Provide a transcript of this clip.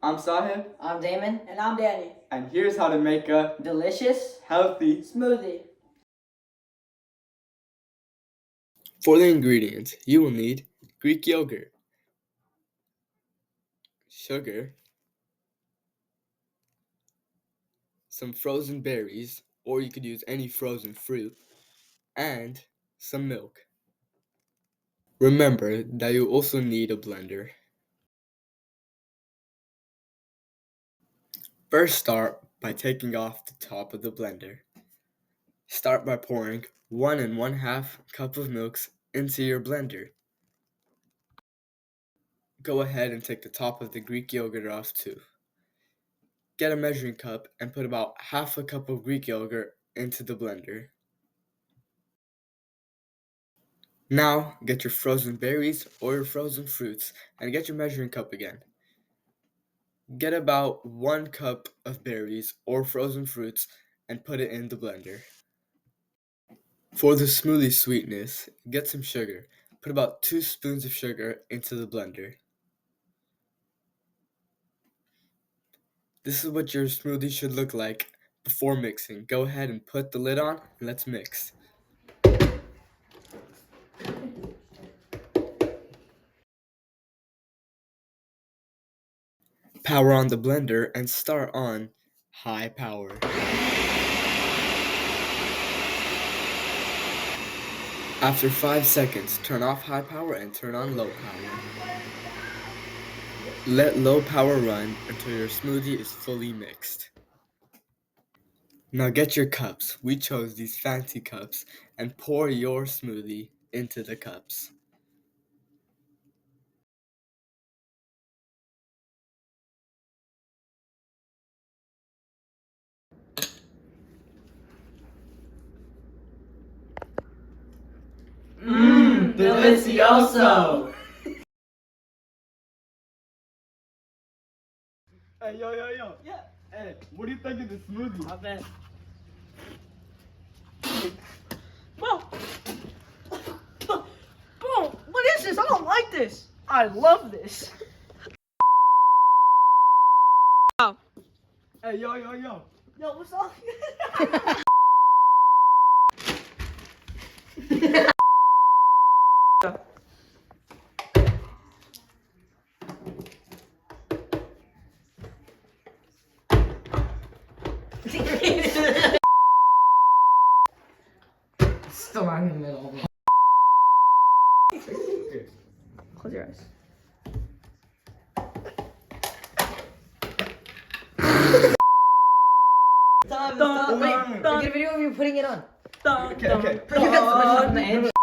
I'm Sahib. I'm Damon. And I'm Danny. And here's how to make a Delicious healthy Smoothie. For the ingredients, you will need Greek yogurt, sugar, some frozen berries, or you could use any frozen fruit, and some milk. Remember that you also need a blender. First, start by taking off the top of the blender. Start by pouring 1 1/2 cup of milk into your blender. Go ahead and take the top of the Greek yogurt off too. Get a measuring cup and put about 1/2 cup of Greek yogurt into the blender. Now, get your frozen berries or your frozen fruits and get your measuring cup again. Get about 1 cup of berries or frozen fruits and put it in the blender. For the smoothie sweetness, get some sugar. Put about 2 spoons of sugar into the blender. This is what your smoothie should look like before mixing. Go ahead and put the lid on and let's mix. Power on the blender and start on high power. After 5 seconds, turn off high power and turn on low power. Let low power run until your smoothie is fully mixed. Now get your cups. We chose these fancy cups and pour your smoothie into the cups. Delicioso! Hey, yo. Yeah. Hey, what do you think of the smoothie? Not bad. Bro! Bro, what is this? I don't like this. I love this. Hey, yo. Yo, what's up? still right in the middle. Close your eyes. Stop. Dun, Wait, dun, get a video of you putting it on. dun, Okay. Put your cups on the edge.